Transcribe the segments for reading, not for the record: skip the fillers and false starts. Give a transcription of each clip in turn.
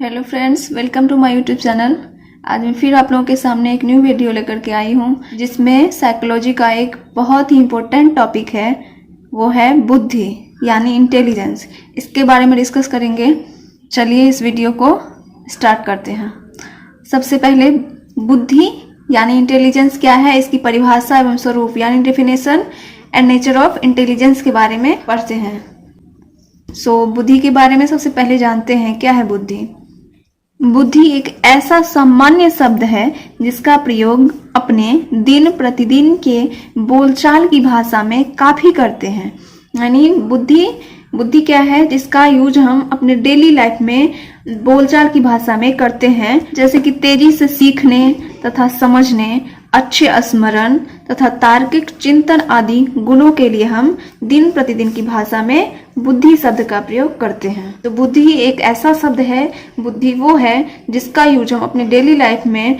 Hello friends, welcome to my YouTube channel. आज मैं फिर आप लोगों के सामने एक न्यू वीडियो लेकर के आई हूँ जिसमें साइकोलॉजी का एक बहुत ही इम्पोर्टेंट टॉपिक है, वो है बुद्धि यानी इंटेलिजेंस। इसके बारे में डिस्कस करेंगे। चलिए इस वीडियो को स्टार्ट करते हैं। सबसे पहले बुद्धि यानी इंटेलिजेंस क्या है, इसकी परिभाषा एवं स्वरूप यानी definition and nature of intelligence के बारे में पढ़ते हैं। बुद्धि के बारे में सबसे पहले जानते हैं क्या है बुद्धि। बुद्धि एक ऐसा सामान्य शब्द है जिसका प्रयोग अपने दिन प्रतिदिन के बोलचाल की भाषा में काफी करते हैं। यानी बुद्धि क्या है, जिसका यूज हम अपने डेली लाइफ में बोलचाल की भाषा में करते हैं, जैसे कि तेजी से सीखने तथा समझने, अच्छे स्मरण तथा तार्किक चिंतन आदि गुणों के लिए हम दिन प्रतिदिन की भाषा में बुद्धि शब्द का प्रयोग करते हैं। तो बुद्धि एक ऐसा शब्द है, बुद्धि वो है जिसका यूज हम अपने डेली लाइफ में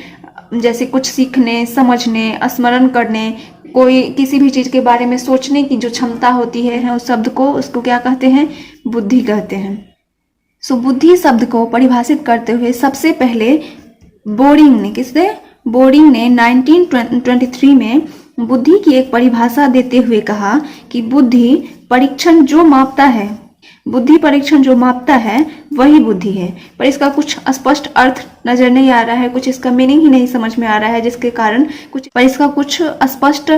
जैसे कुछ सीखने, समझने, स्मरण करने, कोई किसी भी चीज के बारे में सोचने की जो क्षमता होती है उस शब्द को, उसको क्या कहते हैं, बुद्धि कहते हैं। बुद्धि शब्द को परिभाषित करते हुए सबसे पहले बोरिंग ने 1923 में बुद्धि की एक परिभाषा देते हुए कहा कि बुद्धि परीक्षण जो मापता है वही बुद्धि है। पर इसका कुछ स्पष्ट अर्थ नजर नहीं आ रहा है, कुछ इसका मीनिंग ही नहीं समझ में आ रहा है, जिसके कारण इसका कुछ स्पष्ट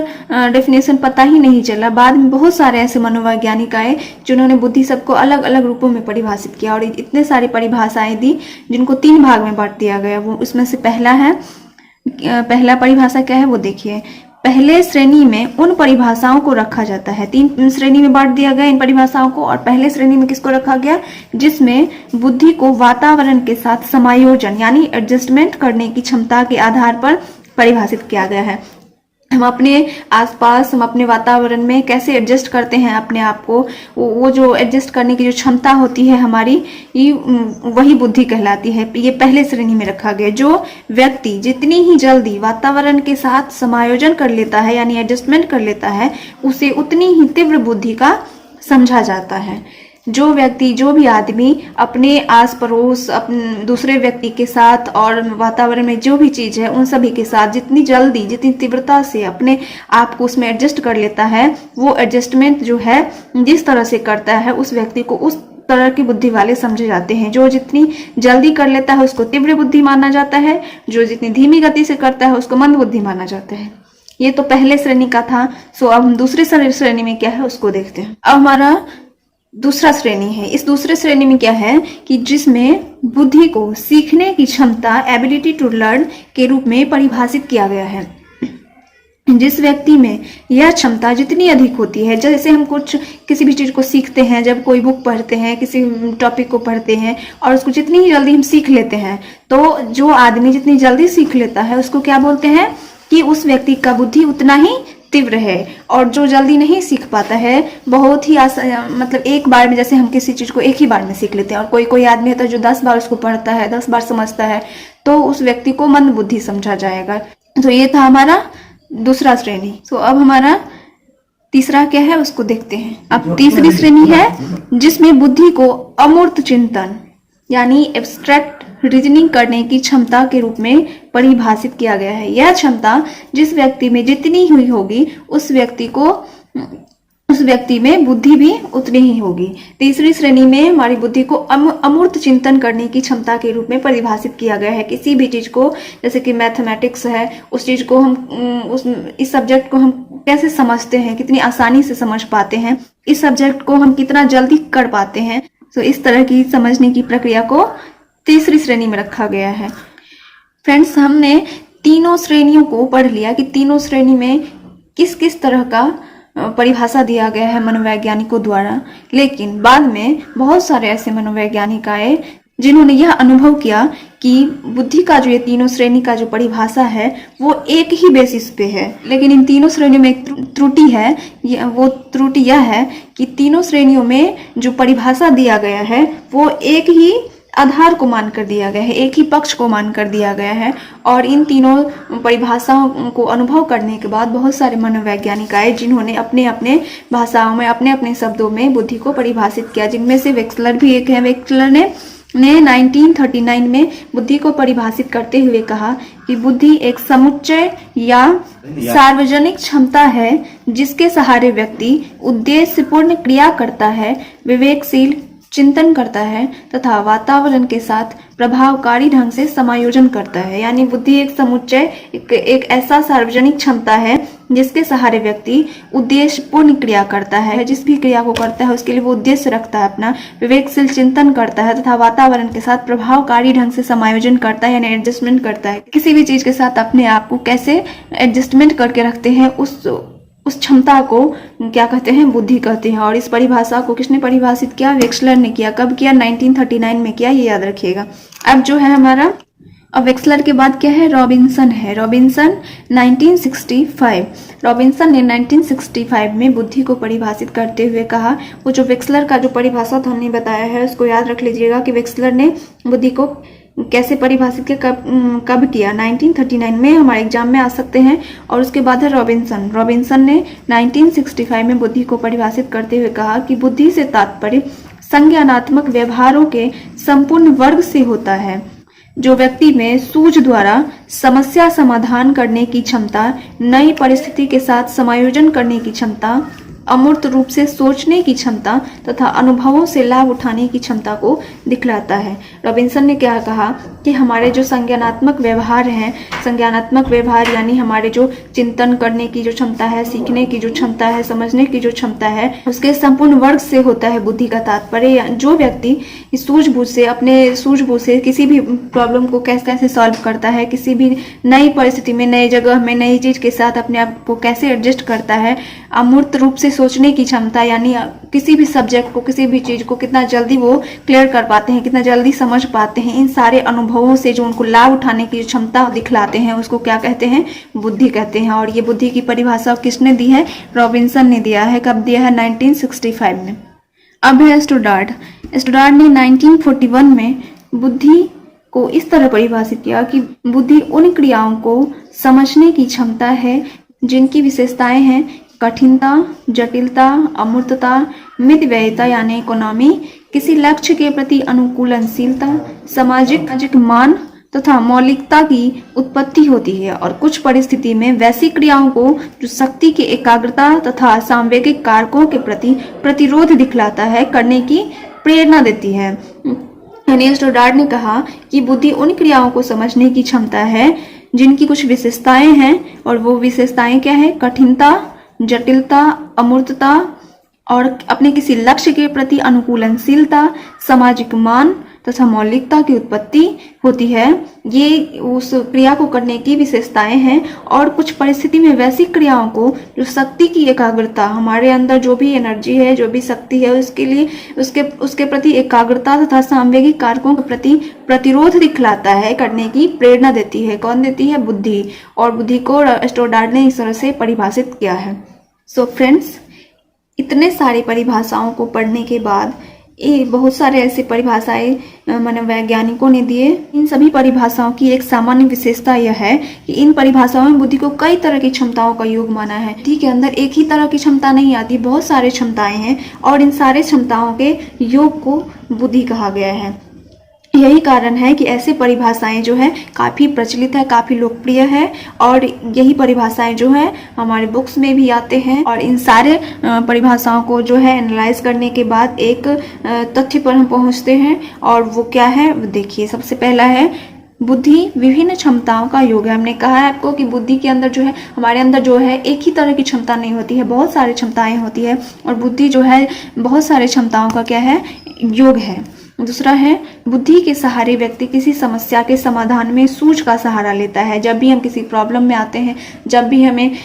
डेफिनेशन पता ही नहीं चला। बाद में बहुत सारे ऐसे मनोवैज्ञानिक आए जिन्होंने बुद्धि सबको अलग अलग रूपों में परिभाषित किया और इतने सारी परिभाषाएं दी जिनको 3 भाग में बांट दिया गया। वो उसमें से पहला परिभाषा क्या है वो देखिए। पहले श्रेणी में उन परिभाषाओं को रखा जाता है, 3 श्रेणी में बांट दिया गया इन परिभाषाओं को। और पहले श्रेणी में किसको रखा गया, जिसमें बुद्धि को वातावरण के साथ समायोजन यानी एडजस्टमेंट करने की क्षमता के आधार पर परिभाषित किया गया है। हम अपने आसपास, हम अपने वातावरण में कैसे एडजस्ट करते हैं अपने आप को, वो जो एडजस्ट करने की जो क्षमता होती है हमारी, वही बुद्धि कहलाती है। ये पहले श्रेणी में रखा गया। जो व्यक्ति जितनी ही जल्दी वातावरण के साथ समायोजन कर लेता है यानी एडजस्टमेंट कर लेता है, उसे उतनी ही तीव्र बुद्धि का समझा जाता है। जो भी आदमी अपने आस पड़ोस, अपने दूसरे व्यक्ति के साथ और वातावरण में जो भी चीज है उन सभी के साथ जितनी जल्दी, जितनी तीव्रता से अपने आप को उसमें एडजस्ट कर लेता है, वो एडजस्टमेंट जो है जिस तरह से करता है उस व्यक्ति को उस तरह की बुद्धि वाले समझे जाते हैं। जो जितनी जल्दी कर लेता है उसको तीव्र बुद्धि माना जाता है, जो जितनी धीमी गति से करता है उसको मंद बुद्धि माना जाता है। ये तो पहले श्रेणी का था। अब हम दूसरे श्रेणी में क्या है उसको देखते हैं। अब हमारा दूसरा श्रेणी है। इस दूसरे श्रेणी में क्या है कि जिसमें बुद्धि को सीखने की क्षमता, एबिलिटी टू लर्न के रूप में परिभाषित किया गया है। जिस व्यक्ति में यह क्षमता जितनी अधिक होती है, जैसे हम किसी भी चीज को सीखते हैं, जब कोई बुक पढ़ते हैं, किसी टॉपिक को पढ़ते हैं और उसको जितनी ही जल्दी हम सीख लेते हैं, तो जो आदमी जितनी जल्दी सीख लेता है उसको क्या बोलते हैं कि उस व्यक्ति का बुद्धि उतना ही तीव्र है। और जो जल्दी नहीं सीख पाता है, बहुत ही मतलब एक बार में, जैसे हम किसी चीज को एक ही बार में सीख लेते हैं, और कोई आदमी होता है जो 10 बार उसको पढ़ता है, 10 बार समझता है, तो उस व्यक्ति को मंद बुद्धि समझा जाएगा। तो ये था हमारा दूसरा श्रेणी। अब हमारा तीसरा क्या है उसको देखते हैं। अब तीसरी श्रेणी है जिसमें बुद्धि को अमूर्त चिंतन यानी एब्स्ट्रैक्ट रीजनिंग करने की क्षमता के रूप में परिभाषित किया गया है। यह क्षमता जिस व्यक्ति में जितनी हुई होगी उस व्यक्ति में बुद्धि भी उतनी ही होगी। तीसरी श्रेणी में हमारी बुद्धि को अमूर्त चिंतन करने की क्षमता के रूप में परिभाषित किया गया है। किसी भी चीज को, जैसे कि मैथमेटिक्स है, उस चीज को हम इस सब्जेक्ट को हम कैसे समझते हैं, कितनी आसानी से समझ पाते हैं, इस सब्जेक्ट को हम कितना जल्दी कर पाते हैं। तो इस तरह की समझने की प्रक्रिया को तीसरी श्रेणी में रखा गया है। फ्रेंड्स, हमने तीनों श्रेणियों को पढ़ लिया कि तीनों श्रेणी में किस किस तरह का परिभाषा दिया गया है मनोवैज्ञानिकों द्वारा। लेकिन बाद में बहुत सारे ऐसे मनोवैज्ञानिक आए जिन्होंने यह अनुभव किया कि बुद्धि का जो ये तीनों श्रेणी का जो परिभाषा है वो एक ही बेसिस पे है। लेकिन इन तीनों श्रेणियों में एक त्रुटि है। वो त्रुटि यह है कि तीनों श्रेणियों में जो परिभाषा दिया गया है वो एक ही आधार को मानकर दिया गया है, एक ही पक्ष को मानकर दिया गया है। और इन तीनों परिभाषाओं को अनुभव करने के बाद बहुत सारे मनोवैज्ञानिक आए जिन्होंने अपने अपने भाषाओं में, अपने अपने शब्दों में बुद्धि को परिभाषित किया, जिनमें से वेक्सलर भी एक है। वेक्सलर ने ने 1939 में बुद्धि को परिभाषित करते हुए कहा कि बुद्धि एक समुच्चय या सार्वजनिक क्षमता है जिसके सहारे व्यक्ति उद्देश्यपूर्ण क्रिया करता है, विवेकशील चिंतन करता है तथा वातावरण के साथ प्रभावकारी ढंग से समायोजन करता है। यानी बुद्धि एक समुच्चय, एक ऐसा सार्वजनिक क्षमता है जिसके सहारे व्यक्ति उद्देश्यपूर्ण क्रिया करता है, जिस भी क्रिया को करता है उसके लिए वो उद्देश्य रखता है अपना, विवेकशील चिंतन करता है तथा वातावरण के साथ प्रभावकारी ढंग से समायोजन करता है, यानी एडजस्टमेंट करता है। किसी भी चीज के साथ अपने आप को कैसे एडजस्टमेंट करके रखते हैं, उस क्षमता को क्या कहते हैं, बुद्धि कहते हैं। और इस परिभाषा को किसने परिभाषित किया? वेक्सलर ने किया। कब किया? 1939 में किया, ये याद रखिएगा। अब जो है हमारा, अब वेक्सलर के बाद क्या है? रॉबिन्सन है। रॉबिन्सन 1965, रॉबिन्सन ने 1965 में बुद्धि को परिभाषित करते हुए कहा, वो जो वेक्सलर का जो परिभाषा था हमने बताया है उसको याद रख लीजिएगा कि वेक्सलर ने बुद्धि को कैसे परिभाषित किया, कब किया? 1939 में, हमारे एग्जाम में आ सकते हैं। और उसके बाद है रॉबिन्सन। रॉबिन्सन ने 1965 में बुद्धि को परिभाषित करते हुए कहा कि बुद्धि से तात्पर्य संज्ञानात्मक व्यवहारों के संपूर्ण वर्ग से होता है जो व्यक्ति में सूझ द्वारा समस्या समाधान करने की क्षमता, नई परिस्थिति के साथ समायोजन करने की क्षमता, अमूर्त रूप से सोचने की क्षमता तथा अनुभवों से लाभ उठाने की क्षमता को दिखलाता है। रॉबिन्सन ने क्या कहा कि हमारे जो संज्ञानात्मक व्यवहार हैं, संज्ञानात्मक व्यवहार यानी हमारे जो चिंतन करने की जो क्षमता है, सीखने की जो क्षमता है, समझने की जो क्षमता है, उसके संपूर्ण वर्ग से होता है बुद्धि का तात्पर्य। जो व्यक्ति सूझबूझ से, अपने सूझबूझ से किसी भी प्रॉब्लम को कैसे कैसे सॉल्व करता है, किसी भी नई परिस्थिति में, नई जगह में, नई चीज के साथ अपने आप को कैसे एडजस्ट करता है, अमूर्त रूप से सोचने की क्षमता यानी किसी भी सब्जेक्ट को, किसी भी चीज को कितना जल्दी वो क्लियर कर पाते हैं, कितना जल्दी समझ पाते हैं, इन सारे अनुभवों से जो उनको लाभ उठाने की क्षमता दिखलाते हैं उसको क्या कहते हैं? बुद्धि कहते हैं। और ये बुद्धि की परिभाषा किसने दी है? रॉबिन्सन ने दिया है। कब दिया है? 1965 में। अब है स्टुडार्ट। स्टुडार्ट ने 1941 में बुद्धि को इस तरह परिभाषित किया कि बुद्धि उन क्रियाओं को समझने की क्षमता है जिनकी विशेषताएं हैं कठिनता, जटिलता, अमूर्तता, मितव्ययिता यानी इकोनॉमी, किसी लक्ष्य के प्रति अनुकूलनशीलता, सामाजिक मान तथा मौलिकता की उत्पत्ति होती है। और कुछ परिस्थिति में वैसी क्रियाओं को जो शक्ति की एकाग्रता तथा सांवेगिक कारकों के प्रति प्रतिरोध दिखलाता है, करने की प्रेरणा देती है। यानी स्टुडार्ट ने कहा कि बुद्धि उन क्रियाओं को समझने की क्षमता है जिनकी कुछ विशेषताएं हैं, और वो विशेषताएं क्या है? कठिनता, जटिलता, अमूर्तता और अपने किसी लक्ष्य के प्रति अनुकूलनशीलता, सामाजिक मान तथा मौलिकता की उत्पत्ति होती है। ये उस क्रिया को करने की विशेषताएं हैं। और कुछ परिस्थिति में वैसी क्रियाओं को जो शक्ति की एकाग्रता, हमारे अंदर जो भी एनर्जी है, जो भी शक्ति है, उसके लिए उसके प्रति एकाग्रता तथा सांवेगिक कारकों के प्रति प्रतिरोध दिखलाता है, करने की प्रेरणा देती है। कौन देती है? बुद्धि। और बुद्धि को स्टुडार्ट ने इस तरह से परिभाषित किया है। सो फ्रेंड्स, इतने सारी परिभाषाओं को पढ़ने के बाद ये बहुत सारे ऐसे परिभाषाएं मनोवैज्ञानिकों ने दिए। इन सभी परिभाषाओं की एक सामान्य विशेषता यह है कि इन परिभाषाओं में बुद्धि को कई तरह की क्षमताओं का योग माना है। बुद्धि के अंदर एक ही तरह की क्षमता नहीं आती, बहुत सारे क्षमताएं हैं और इन सारे क्षमताओं के योग को बुद्धि कहा गया है। यही कारण है कि ऐसे परिभाषाएं जो है काफ़ी प्रचलित है, काफ़ी लोकप्रिय है। और यही परिभाषाएं जो है हमारे बुक्स में भी आते हैं। और इन सारे परिभाषाओं को जो है एनालाइज करने के बाद एक तथ्य पर हम पहुंचते हैं। और वो क्या है? देखिए, सबसे पहला है बुद्धि विभिन्न क्षमताओं का योग है। हमने कहा है आपको कि बुद्धि के अंदर जो है, हमारे अंदर जो है एक ही तरह की क्षमता नहीं होती है, बहुत सारी क्षमताएं होती है। और बुद्धि जो है बहुत सारे क्षमताओं का क्या है? योग है। दूसरा है बुद्धि के सहारे व्यक्ति किसी समस्या के समाधान में सूझ का सहारा लेता है। जब भी हम किसी प्रॉब्लम में आते हैं, जब भी हमें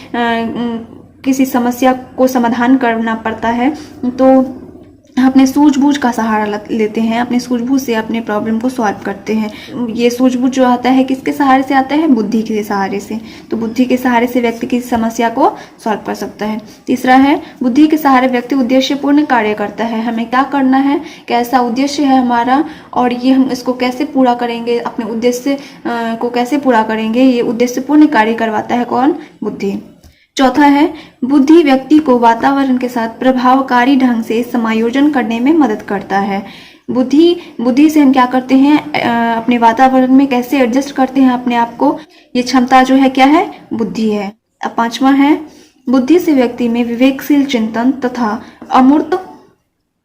किसी समस्या को समाधान करना पड़ता है, तो अपने सूझबूझ का सहारा लेते हैं, अपने सूझबूझ से अपने प्रॉब्लम को सॉल्व करते हैं। ये सूझबूझ जो आता है किसके सहारे से आता है? बुद्धि के सहारे से। तो बुद्धि के सहारे से व्यक्ति किसी समस्या को सॉल्व कर सकता है। तीसरा है बुद्धि के सहारे व्यक्ति उद्देश्यपूर्ण कार्य करता है। हमें क्या करना है, कैसा उद्देश्य है हमारा, और ये हम इसको कैसे पूरा करेंगे, अपने उद्देश्य को कैसे पूरा करेंगे, ये उद्देश्यपूर्ण कार्य करवाता है कौन? बुद्धि। चौथा है बुद्धि व्यक्ति को वातावरण के साथ प्रभावकारी ढंग से समायोजन करने में मदद करता है। बुद्धि से हम क्या करते हैं, अपने वातावरण में कैसे एडजस्ट करते हैं अपने आप को, ये क्षमता जो है क्या है, बुद्धि है। अब 5वां है, बुद्धि से व्यक्ति में विवेकशील चिंतन तथा अमूर्त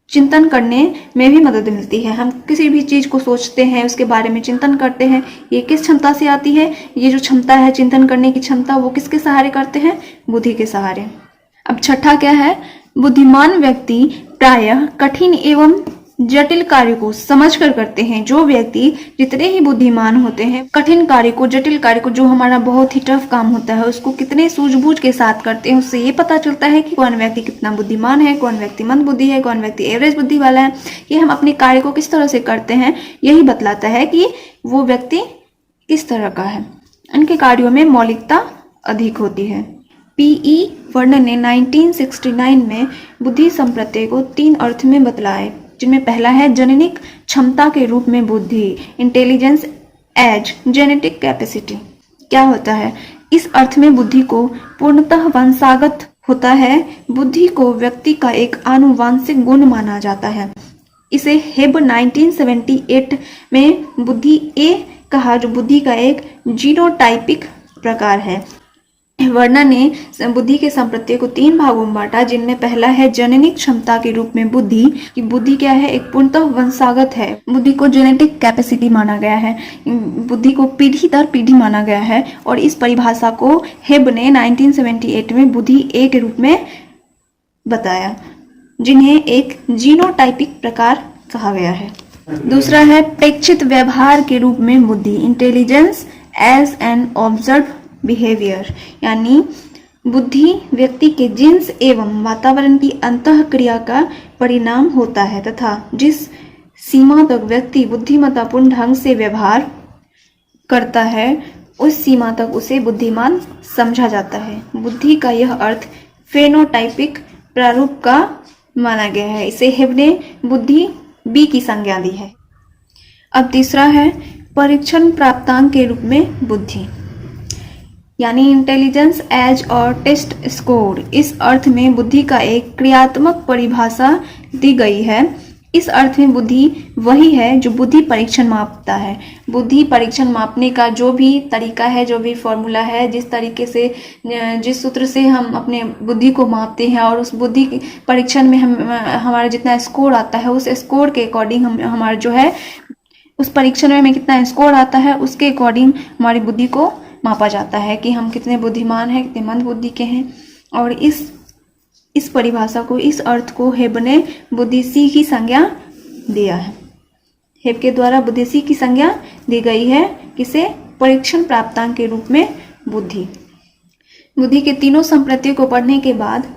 चिंतन करने में भी मदद मिलती है। हम किसी भी चीज को सोचते हैं, उसके बारे में चिंतन करते हैं, ये किस क्षमता से आती है, ये जो क्षमता है चिंतन करने की क्षमता, वो किसके सहारे करते हैं, बुद्धि के सहारे। अब 6ठा क्या है, बुद्धिमान व्यक्ति प्रायः कठिन एवं जटिल कार्य को समझकर करते हैं। जो व्यक्ति जितने ही बुद्धिमान होते हैं, कठिन कार्य को, जटिल कार्य को, जो हमारा बहुत ही टफ काम होता है, उसको कितने सूझबूझ के साथ करते हैं, उससे ये पता चलता है कि कौन व्यक्ति कितना बुद्धिमान है, कौन व्यक्ति मंद बुद्धि है, कौन व्यक्ति एवरेज बुद्धि वाला है। ये हम अपने कार्य को किस तरह से करते हैं, यही बतलाता है कि वो व्यक्ति किस तरह का है। उनके कार्यों में मौलिकता अधिक होती है। पी.ई. वर्णन ने 1969 में बुद्धि संप्रत्यय को 3 अर्थ में बतलाए, जिनमें पहला है जननिक क्षमता के रूप में बुद्धि, इंटेलिजेंस एज जेनेटिक कैपेसिटी। क्या होता है, इस अर्थ में बुद्धि को पूर्णतः वंशागत होता है। बुद्धि को व्यक्ति का एक आनुवांशिक गुण माना जाता है। इसे हेब 1978 में बुद्धि ए कहा, जो बुद्धि का एक जीनोटाइपिक प्रकार है। वर्णा ने बुद्धि के संप्रत्यय को 3 भागों में बांटा, जिनमें पहला है जननिक क्षमता के रूप में बुद्धि, कि बुद्धि क्या है, एक पूर्णतः वंशागत है। बुद्धि को जेनेटिक कैपेसिटी माना गया है, बुद्धि को पीढ़ी दर पीढ़ी माना गया है। और इस परिभाषा को हेब ने 1978 में बुद्धि ए के रूप में बताया, जिन्हें एक जीनोटाइपिक प्रकार कहा गया है। दूसरा है प्रेक्षित व्यवहार के रूप में बुद्धि, intelligence as an observe behaviour, यानी बुद्धि व्यक्ति के जिन्स एवं वातावरण की अंतःक्रिया का परिणाम होता है तथा जिस सीमा तक व्यक्ति बुद्धिमत्तापूर्ण ढंग से व्यवहार करता है, उस सीमा तक उसे बुद्धिमान समझा जाता है। बुद्धि का यह अर्थ फेनोटाइपिक प्रारूप का माना गया है। इसे हेब ने बुद्धि बी की संज्ञा दी है। अब तीसरा है परीक्षण प्राप्तांक के रूप में बुद्धि, यानी इंटेलिजेंस एज और टेस्ट स्कोर। इस अर्थ में बुद्धि का एक क्रियात्मक परिभाषा दी गई है। इस अर्थ में बुद्धि वही है जो बुद्धि परीक्षण मापता है। बुद्धि परीक्षण मापने का जो भी तरीका है, जो भी फॉर्मूला है, जिस तरीके से, जिस सूत्र से हम अपने बुद्धि को मापते हैं, और उस बुद्धि परीक्षण में हमारा जितना स्कोर आता है, उस स्कोर के अकॉर्डिंग हमारा जो है, उस परीक्षण में हमें कितना स्कोर आता है, उसके अकॉर्डिंग हमारी बुद्धि को मापा जाता है कि हम कितने बुद्धिमान हैं, कितने मंद बुद्धि के हैं। और इस परिभाषा को, इस अर्थ को हेब ने बुद्धि सी की संज्ञा दिया है। हेब के द्वारा बुद्धि सी की संज्ञा दी गई है, किसे, परीक्षण प्राप्तांक के रूप में बुद्धि। बुद्धि के तीनों संप्रत्ययों को पढ़ने के बाद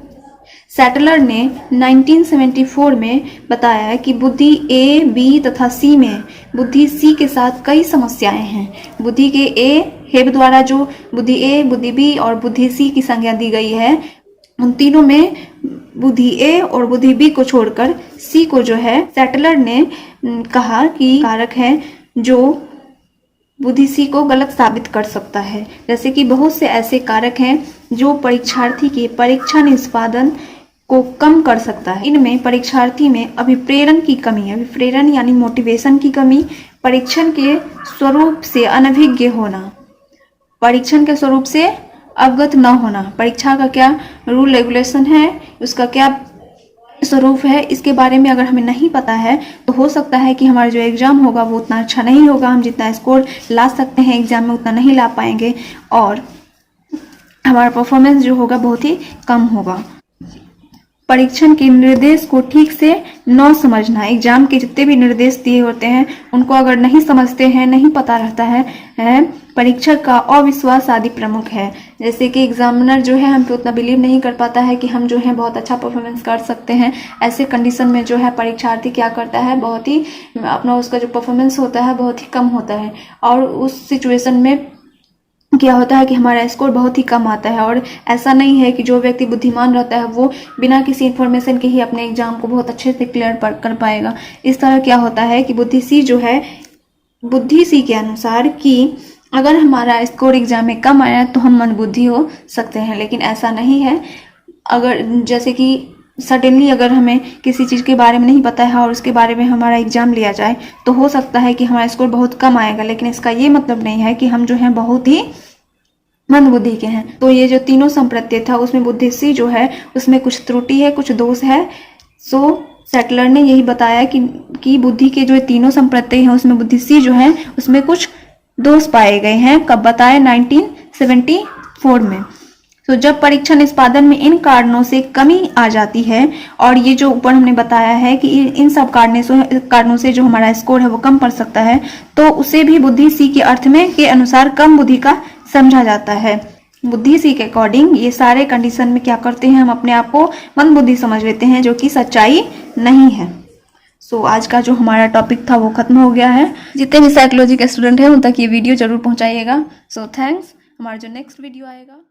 सैटलर ने 1974 में बताया कि बुद्धि ए, बी तथा सी में बुद्धि सी के साथ कई समस्याएं हैं। बुद्धि के ए, हेब द्वारा जो बुद्धि ए, बुद्धि बी और बुद्धि सी की संज्ञा दी गई है, उन तीनों में बुद्धि ए और बुद्धि बी को छोड़कर सी को जो है, सैटलर ने कहा कि कारक है जो बुद्धि सी को गलत साबित कर सकता है। जैसे कि बहुत से ऐसे कारक हैं जो परीक्षार्थी के परीक्षा निष्पादन को कम कर सकता है। इनमें परीक्षार्थी में अभिप्रेरण की कमी, अभिप्रेरण यानी मोटिवेशन की कमी, परीक्षण के स्वरूप से अनभिज्ञ होना, परीक्षण के स्वरूप से अवगत न होना, परीक्षा का क्या रूल रेगुलेशन है, उसका क्या स्वरूप है, इसके बारे में अगर हमें नहीं पता है तो हो सकता है कि हमारा जो एग्जाम होगा वो उतना अच्छा नहीं होगा। हम जितना स्कोर ला सकते हैं एग्जाम में उतना नहीं ला पाएंगे और हमारा परफॉर्मेंस जो होगा बहुत ही कम होगा। परीक्षण के निर्देश को ठीक से न समझना, एग्जाम के जितने भी निर्देश दिए होते हैं उनको अगर नहीं समझते हैं, नहीं पता रहता है, परीक्षक का अविश्वास आदि प्रमुख है। जैसे कि एग्जामिनर जो है हम पे उतना बिलीव नहीं कर पाता है कि हम जो है बहुत अच्छा परफॉर्मेंस कर सकते हैं। ऐसे कंडीशन में जो है परीक्षार्थी क्या करता है, बहुत ही अपना उसका जो परफॉर्मेंस होता है बहुत ही कम होता है, और उस सिचुएशन में क्या होता है कि हमारा स्कोर बहुत ही कम आता है। और ऐसा नहीं है कि जो व्यक्ति बुद्धिमान रहता है वो बिना किसी इन्फॉर्मेशन के ही अपने एग्जाम को बहुत अच्छे से क्लियर कर पाएगा। इस तरह क्या होता है कि बुद्धि सी जो है, बुद्धि सी के अनुसार कि अगर हमारा स्कोर एग्जाम में कम आया तो हम मंदबुद्धि हो सकते हैं, लेकिन ऐसा नहीं है। अगर जैसे कि सडनली अगर हमें किसी चीज़ के बारे में नहीं पता है और उसके बारे में हमारा एग्जाम लिया जाए तो हो सकता है कि हमारा स्कोर बहुत कम आएगा, लेकिन इसका ये मतलब नहीं है कि हम जो हैं बहुत ही मंदबुद्धि के हैं। तो ये जो तीनों संप्रत्यय था उसमें बुद्धि सी जो है उसमें कुछ त्रुटि है, कुछ दोष है। सो सेटलर ने यही बताया कि बुद्धि के जो तीनों संप्रत्यय हैं उसमें बुद्धि सी जो है उसमें कुछ दोष पाए गए हैं। कब बताया? 1974 में। तो जब परीक्षा निष्पादन में इन कारणों से कमी आ जाती है, और ये जो ऊपर हमने बताया है कि इन सब कारणों से जो हमारा स्कोर है वो कम पड़ सकता है, तो उसे भी बुद्धि सी के अर्थ में के अनुसार कम बुद्धि का समझा जाता है। बुद्धि सी के अकॉर्डिंग ये सारे कंडीशन में क्या करते हैं, हम अपने आप को मंद बुद्धि समझ लेते हैं, जो कि सच्चाई नहीं है। सो आज का जो हमारा टॉपिक था वो खत्म हो गया है। जितने भी साइकोलॉजी के स्टूडेंट हैं उन तक ये वीडियो जरूर पहुंचाइएगा। So thanks. हमारा जो नेक्स्ट वीडियो आएगा